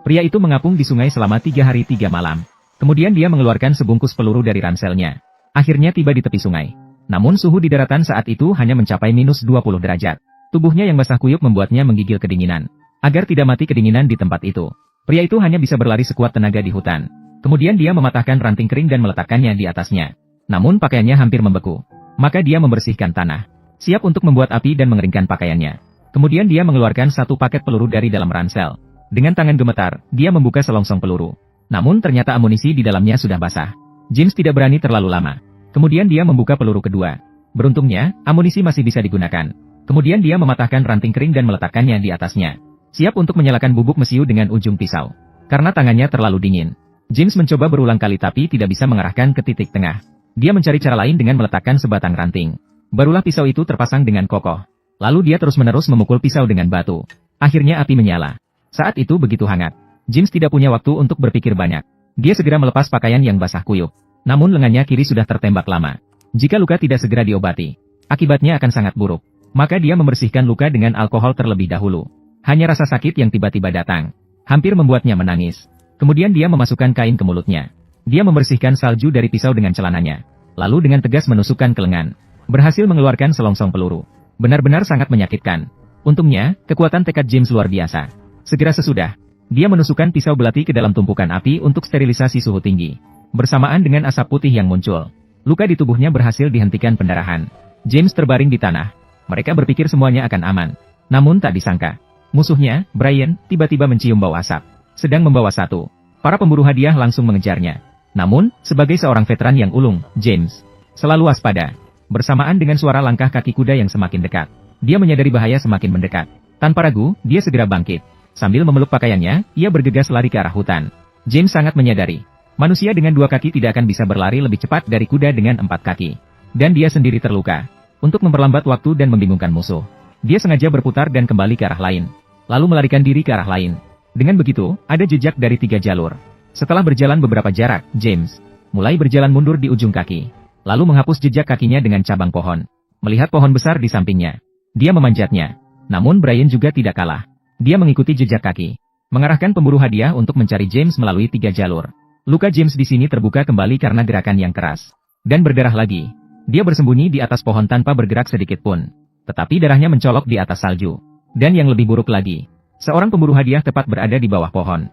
Pria itu mengapung di sungai selama 3 hari 3 malam. Kemudian dia mengeluarkan sebungkus peluru dari ranselnya. Akhirnya tiba di tepi sungai. Namun suhu di daratan saat itu hanya mencapai minus 20 derajat. Tubuhnya yang basah kuyup membuatnya menggigil kedinginan. Agar tidak mati kedinginan di tempat itu, pria itu hanya bisa berlari sekuat tenaga di hutan. Kemudian dia mematahkan ranting kering dan meletakkannya di atasnya. Namun pakaiannya hampir membeku. Maka dia membersihkan tanah. Siap untuk membuat api dan mengeringkan pakaiannya. Kemudian dia mengeluarkan satu paket peluru dari dalam ransel. Dengan tangan gemetar, dia membuka selongsong peluru. Namun ternyata amunisi di dalamnya sudah basah. James tidak berani terlalu lama. Kemudian dia membuka peluru kedua. Beruntungnya, amunisi masih bisa digunakan. Kemudian dia mematahkan ranting kering dan meletakkannya di atasnya. Siap untuk menyalakan bubuk mesiu dengan ujung pisau. Karena tangannya terlalu dingin, James mencoba berulang kali tapi tidak bisa mengarahkan ke titik tengah. Dia mencari cara lain dengan meletakkan sebatang ranting. Barulah pisau itu terpasang dengan kokoh. Lalu dia terus-menerus memukul pisau dengan batu. Akhirnya api menyala. Saat itu begitu hangat. James tidak punya waktu untuk berpikir banyak. Dia segera melepas pakaian yang basah kuyup. Namun lengannya kiri sudah tertembak lama. Jika luka tidak segera diobati, akibatnya akan sangat buruk. Maka dia membersihkan luka dengan alkohol terlebih dahulu. Hanya rasa sakit yang tiba-tiba datang. Hampir membuatnya menangis. Kemudian dia memasukkan kain ke mulutnya. Dia membersihkan salju dari pisau dengan celananya. Lalu dengan tegas menusukkan ke lengan. Berhasil mengeluarkan selongsong peluru. Benar-benar sangat menyakitkan. Untungnya, kekuatan tekad James luar biasa. Segera sesudah, dia menusukkan pisau belati ke dalam tumpukan api untuk sterilisasi suhu tinggi. Bersamaan dengan asap putih yang muncul, luka di tubuhnya berhasil dihentikan pendarahan. James terbaring di tanah. Mereka berpikir semuanya akan aman. Namun tak disangka, musuhnya, Brian, tiba-tiba mencium bau asap. Sedang membawa satu. Para pemburu hadiah langsung mengejarnya. Namun, sebagai seorang veteran yang ulung, James selalu waspada. Bersamaan dengan suara langkah kaki kuda yang semakin dekat, dia menyadari bahaya semakin mendekat. Tanpa ragu, dia segera bangkit. Sambil memeluk pakaiannya, ia bergegas lari ke arah hutan. James sangat menyadari, manusia dengan 2 kaki tidak akan bisa berlari lebih cepat dari kuda dengan 4 kaki. Dan dia sendiri terluka. Untuk memperlambat waktu dan membingungkan musuh, dia sengaja berputar dan kembali ke arah lain. Lalu melarikan diri ke arah lain. Dengan begitu, ada jejak dari 3 jalur. Setelah berjalan beberapa jarak, James mulai berjalan mundur di ujung kaki. Lalu menghapus jejak kakinya dengan cabang pohon. Melihat pohon besar di sampingnya, dia memanjatnya. Namun Brian juga tidak kalah. Dia mengikuti jejak kaki, mengarahkan pemburu hadiah untuk mencari James melalui 3 jalur. Luka James di sini terbuka kembali karena gerakan yang keras. Dan berdarah lagi. Dia bersembunyi di atas pohon tanpa bergerak sedikit pun. Tetapi darahnya mencolok di atas salju. Dan yang lebih buruk lagi, seorang pemburu hadiah tepat berada di bawah pohon.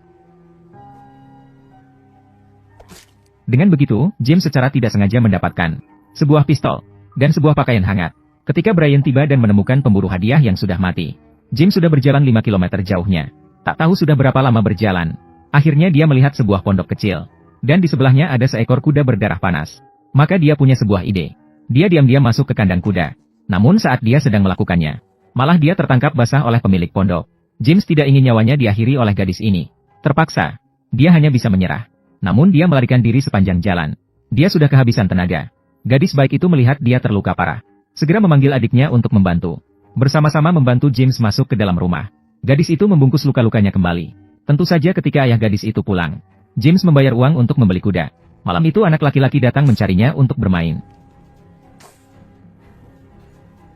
Dengan begitu, James secara tidak sengaja mendapatkan sebuah pistol dan sebuah pakaian hangat. Ketika Brian tiba dan menemukan pemburu hadiah yang sudah mati, James sudah berjalan 5 km jauhnya. Tak tahu sudah berapa lama berjalan. Akhirnya dia melihat sebuah pondok kecil. Dan di sebelahnya ada seekor kuda berdarah panas. Maka dia punya sebuah ide. Dia diam-diam masuk ke kandang kuda. Namun saat dia sedang melakukannya, malah dia tertangkap basah oleh pemilik pondok. James tidak ingin nyawanya diakhiri oleh gadis ini. Terpaksa, dia hanya bisa menyerah. Namun dia melarikan diri sepanjang jalan. Dia sudah kehabisan tenaga. Gadis baik itu melihat dia terluka parah. Segera memanggil adiknya untuk membantu. Bersama-sama membantu James masuk ke dalam rumah. Gadis itu membungkus luka-lukanya kembali. Tentu saja ketika ayah gadis itu pulang, James membayar uang untuk membeli kuda. Malam itu anak laki-laki datang mencarinya untuk bermain.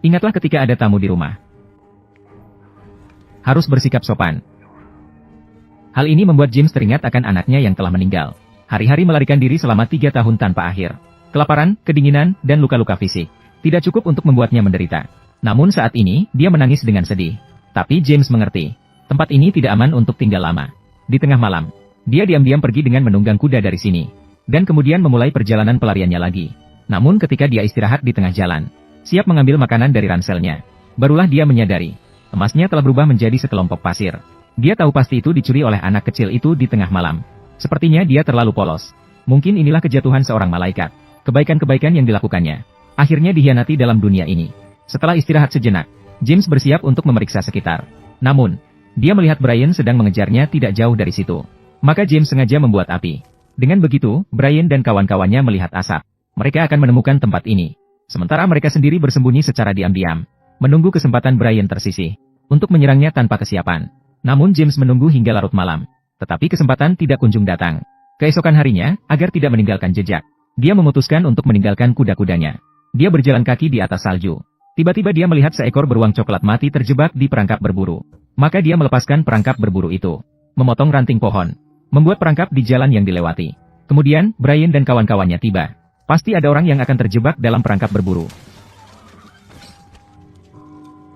Ingatlah ketika ada tamu di rumah. Harus bersikap sopan. Hal ini membuat James teringat akan anaknya yang telah meninggal. Hari-hari melarikan diri selama 3 tahun tanpa akhir. Kelaparan, kedinginan, dan luka-luka fisik tidak cukup untuk membuatnya menderita. Namun saat ini, dia menangis dengan sedih. Tapi James mengerti, tempat ini tidak aman untuk tinggal lama. Di tengah malam, dia diam-diam pergi dengan menunggang kuda dari sini. Dan kemudian memulai perjalanan pelariannya lagi. Namun ketika dia istirahat di tengah jalan, siap mengambil makanan dari ranselnya, barulah dia menyadari, emasnya telah berubah menjadi sekelompok pasir. Dia tahu pasti itu dicuri oleh anak kecil itu di tengah malam. Sepertinya dia terlalu polos. Mungkin inilah kejatuhan seorang malaikat. Kebaikan-kebaikan yang dilakukannya akhirnya dihianati dalam dunia ini. Setelah istirahat sejenak, James bersiap untuk memeriksa sekitar. Namun, dia melihat Brian sedang mengejarnya tidak jauh dari situ. Maka James sengaja membuat api. Dengan begitu, Brian dan kawan-kawannya melihat asap. Mereka akan menemukan tempat ini. Sementara mereka sendiri bersembunyi secara diam-diam, menunggu kesempatan Brian tersisih untuk menyerangnya tanpa kesiapan. Namun James menunggu hingga larut malam. Tetapi kesempatan tidak kunjung datang. Keesokan harinya, agar tidak meninggalkan jejak, dia memutuskan untuk meninggalkan kuda-kudanya. Dia berjalan kaki di atas salju. Tiba-tiba dia melihat seekor beruang coklat mati terjebak di perangkap berburu. Maka dia melepaskan perangkap berburu itu. memotong ranting pohon, membuat perangkap di jalan yang dilewati. Kemudian, Brian dan kawan-kawannya tiba. Pasti ada orang yang akan terjebak dalam perangkap berburu.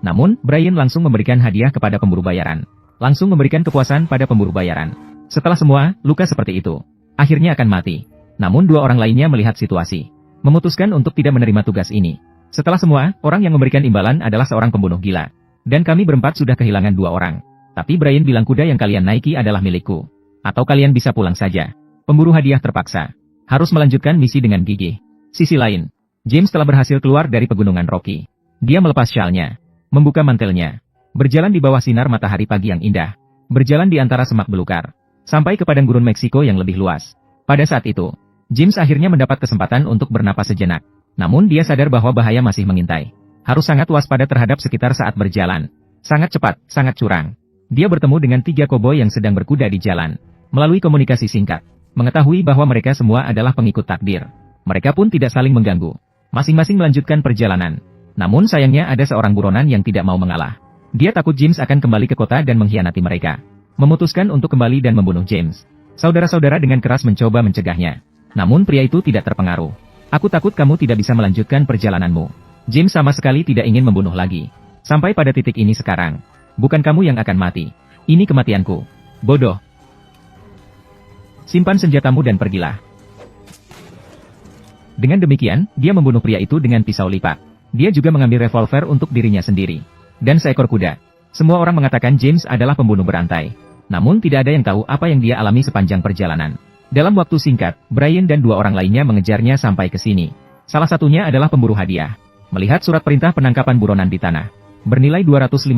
Namun, Brian langsung memberikan hadiah kepada pemburu bayaran. Langsung memberikan kepuasan pada pemburu bayaran. Setelah semua, luka seperti itu. Akhirnya akan mati. Namun dua orang lainnya melihat situasi. Memutuskan untuk tidak menerima tugas ini. Setelah semua, orang yang memberikan imbalan adalah seorang pembunuh gila. Dan kami berempat sudah kehilangan 2 orang. Tapi Brian bilang kuda yang kalian naiki adalah milikku. Atau kalian bisa pulang saja. Pemburu hadiah terpaksa. Harus melanjutkan misi dengan gigih. Sisi lain, James telah berhasil keluar dari pegunungan Rocky. Dia melepas syalnya. Membuka mantelnya. Berjalan di bawah sinar matahari pagi yang indah. Berjalan di antara semak belukar. Sampai ke padang gurun Meksiko yang lebih luas. Pada saat itu, James akhirnya mendapat kesempatan untuk bernapas sejenak. Namun dia sadar bahwa bahaya masih mengintai. Harus sangat waspada terhadap sekitar saat berjalan. Sangat cepat, sangat curang. Dia bertemu dengan 3 koboi yang sedang berkuda di jalan. Melalui komunikasi singkat, mengetahui bahwa mereka semua adalah pengikut takdir. Mereka pun tidak saling mengganggu. Masing-masing melanjutkan perjalanan. Namun sayangnya ada seorang buronan yang tidak mau mengalah. Dia takut James akan kembali ke kota dan mengkhianati mereka. Memutuskan untuk kembali dan membunuh James. Saudara-saudara dengan keras mencoba mencegahnya. Namun pria itu tidak terpengaruh. Aku takut kamu tidak bisa melanjutkan perjalananmu. James sama sekali tidak ingin membunuh lagi. Sampai pada titik ini sekarang. Bukan kamu yang akan mati. Ini kematianku. Bodoh. Simpan senjatamu dan pergilah. Dengan demikian, dia membunuh pria itu dengan pisau lipat. Dia juga mengambil revolver untuk dirinya sendiri. Dan seekor kuda. Semua orang mengatakan James adalah pembunuh berantai. Namun tidak ada yang tahu apa yang dia alami sepanjang perjalanan. Dalam waktu singkat, Brian dan 2 orang lainnya mengejarnya sampai ke sini. Salah satunya adalah pemburu hadiah. Melihat surat perintah penangkapan buronan di tanah. Bernilai $250.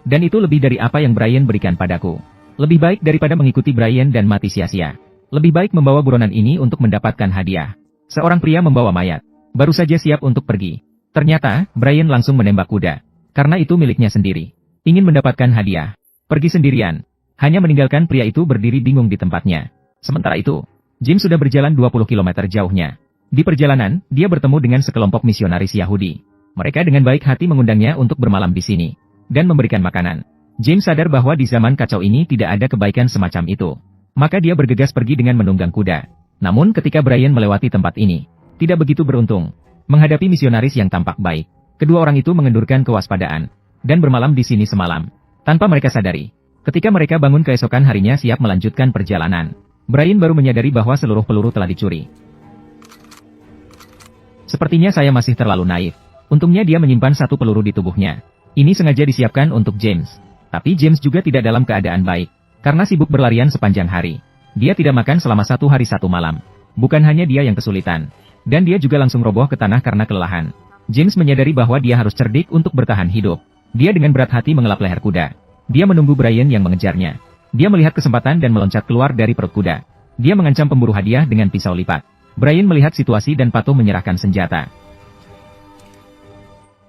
Dan itu lebih dari apa yang Brian berikan padaku. Lebih baik daripada mengikuti Brian dan mati sia-sia. Lebih baik membawa buronan ini untuk mendapatkan hadiah. Seorang pria membawa mayat. Baru saja siap untuk pergi. Ternyata, Brian langsung menembak kuda. Karena itu miliknya sendiri. Ingin mendapatkan hadiah. Pergi sendirian. Hanya meninggalkan pria itu berdiri bingung di tempatnya. Sementara itu, James sudah berjalan 20 km jauhnya. Di perjalanan, dia bertemu dengan sekelompok misionaris Yahudi. Mereka dengan baik hati mengundangnya untuk bermalam di sini. Dan memberikan makanan. James sadar bahwa di zaman kacau ini tidak ada kebaikan semacam itu. Maka dia bergegas pergi dengan menunggang kuda. Namun ketika Brian melewati tempat ini, tidak begitu beruntung. Menghadapi misionaris yang tampak baik. Kedua orang itu mengendurkan kewaspadaan. Dan bermalam di sini semalam. Tanpa mereka sadari. Ketika mereka bangun keesokan harinya siap melanjutkan perjalanan. Brian baru menyadari bahwa seluruh peluru telah dicuri. Sepertinya saya masih terlalu naif. Untungnya dia menyimpan 1 peluru di tubuhnya. Ini sengaja disiapkan untuk James. Tapi James juga tidak dalam keadaan baik. Karena sibuk berlarian sepanjang hari. Dia tidak makan selama 1 hari 1 malam. Bukan hanya dia yang kesulitan. Dan dia juga langsung roboh ke tanah karena kelelahan. James menyadari bahwa dia harus cerdik untuk bertahan hidup. Dia dengan berat hati mengelap leher kuda. Dia menunggu Brian yang mengejarnya. Dia melihat kesempatan dan meloncat keluar dari perut kuda. Dia mengancam pemburu hadiah dengan pisau lipat. Brian melihat situasi dan patuh menyerahkan senjata.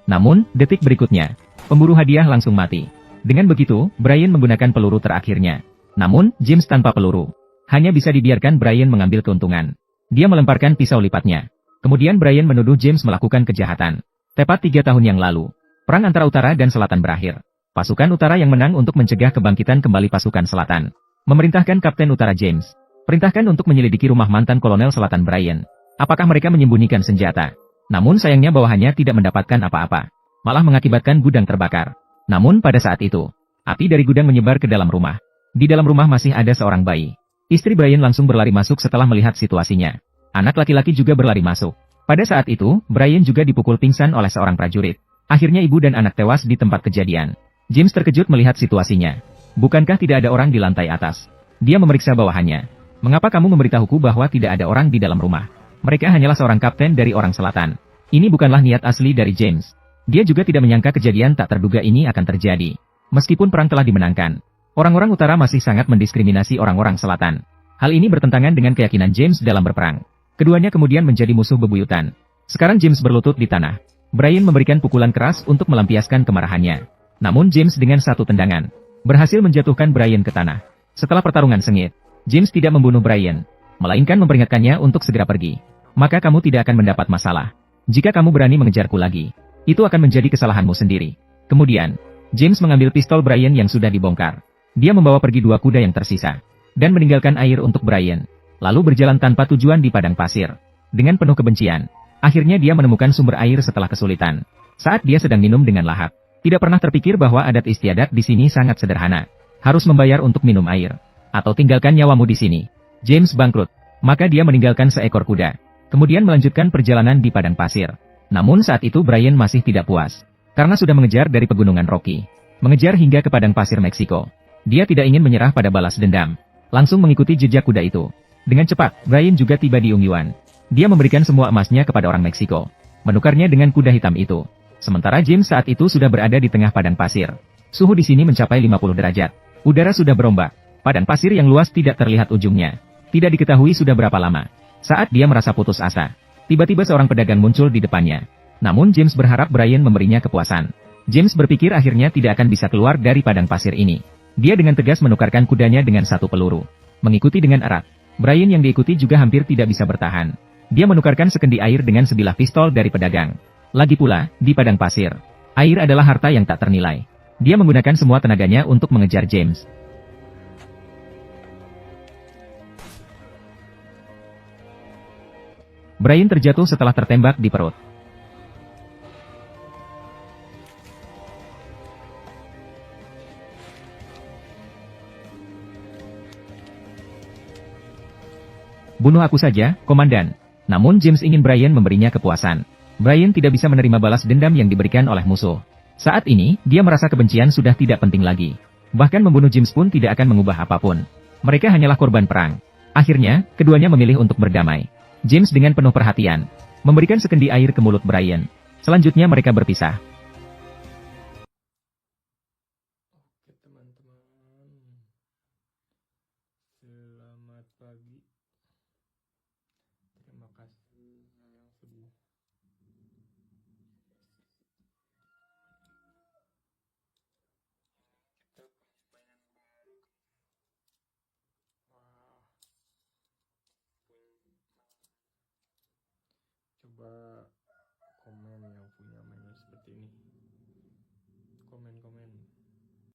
Namun, detik berikutnya, pemburu hadiah langsung mati. Dengan begitu, Brian menggunakan peluru terakhirnya. Namun, James tanpa peluru. Hanya bisa dibiarkan Brian mengambil keuntungan. Dia melemparkan pisau lipatnya. Kemudian Brian menuduh James melakukan kejahatan. Tepat 3 tahun yang lalu, perang antara utara dan selatan berakhir. Pasukan utara yang menang untuk mencegah kebangkitan kembali pasukan selatan. Memerintahkan Kapten Utara James. Perintahkan untuk menyelidiki rumah mantan Kolonel Selatan Brian. Apakah mereka menyembunyikan senjata? Namun sayangnya bawahannya tidak mendapatkan apa-apa. Malah mengakibatkan gudang terbakar. Namun pada saat itu, api dari gudang menyebar ke dalam rumah. Di dalam rumah masih ada seorang bayi. Istri Brian langsung berlari masuk setelah melihat situasinya. Anak laki-laki juga berlari masuk. Pada saat itu, Brian juga dipukul pingsan oleh seorang prajurit. Akhirnya ibu dan anak tewas di tempat kejadian. James terkejut melihat situasinya. Bukankah tidak ada orang di lantai atas? Dia memeriksa bawahannya. Mengapa kamu memberitahuku bahwa tidak ada orang di dalam rumah? Mereka hanyalah seorang kapten dari orang selatan. Ini bukanlah niat asli dari James. Dia juga tidak menyangka kejadian tak terduga ini akan terjadi. Meskipun perang telah dimenangkan, orang-orang utara masih sangat mendiskriminasi orang-orang selatan. Hal ini bertentangan dengan keyakinan James dalam berperang. Keduanya kemudian menjadi musuh bebuyutan. Sekarang James berlutut di tanah. Brian memberikan pukulan keras untuk melampiaskan kemarahannya. Namun James dengan 1 tendangan berhasil menjatuhkan Brian ke tanah. Setelah pertarungan sengit, James tidak membunuh Brian, melainkan memperingatkannya untuk segera pergi. Maka kamu tidak akan mendapat masalah. Jika kamu berani mengejarku lagi, itu akan menjadi kesalahanmu sendiri. Kemudian, James mengambil pistol Brian yang sudah dibongkar. Dia membawa pergi dua kuda yang tersisa, dan meninggalkan air untuk Brian, lalu berjalan tanpa tujuan di padang pasir. Dengan penuh kebencian, akhirnya dia menemukan sumber air setelah kesulitan. Saat dia sedang minum dengan lahap, tidak pernah terpikir bahwa adat istiadat di sini sangat sederhana. Harus membayar untuk minum air, atau tinggalkan nyawamu di sini. James bangkrut, maka dia meninggalkan seekor kuda, kemudian melanjutkan perjalanan di padang pasir. Namun saat itu Brian masih tidak puas, karena sudah mengejar dari pegunungan Rocky, mengejar hingga ke padang pasir Meksiko. Dia tidak ingin menyerah pada balas dendam, langsung mengikuti jejak kuda itu. Dengan cepat, Brian juga tiba di Ungyuan. Dia memberikan semua emasnya kepada orang Meksiko, menukarnya dengan kuda hitam itu. Sementara James saat itu sudah berada di tengah padang pasir. Suhu di sini mencapai 50 derajat. Udara sudah berombak. Padang pasir yang luas tidak terlihat ujungnya. Tidak diketahui sudah berapa lama. Saat dia merasa putus asa, tiba-tiba seorang pedagang muncul di depannya. Namun James berharap Brian memberinya kepuasan. James berpikir akhirnya tidak akan bisa keluar dari padang pasir ini. Dia dengan tegas menukarkan kudanya dengan satu peluru. Mengikuti dengan erat. Brian yang diikuti juga hampir tidak bisa bertahan. Dia menukarkan sekendi air dengan sebilah pistol dari pedagang. Lagi pula, di padang pasir, air adalah harta yang tak ternilai. Dia menggunakan semua tenaganya untuk mengejar James. Brian terjatuh setelah tertembak di perut. Bunuh aku saja, komandan. Namun James ingin Brian memberinya kepuasan. Brian tidak bisa menerima balas dendam yang diberikan oleh musuh. Saat ini, dia merasa kebencian sudah tidak penting lagi. Bahkan membunuh James pun tidak akan mengubah apapun. Mereka hanyalah korban perang. Akhirnya, keduanya memilih untuk berdamai. James dengan penuh perhatian, memberikan sekendi air ke mulut Brian. Selanjutnya mereka berpisah. Oke teman-teman, selamat pagi. Terima kasih yang sudah kita punya mainan baru. Wah, coba komen yang punya mainan seperti ini. Komen-komen.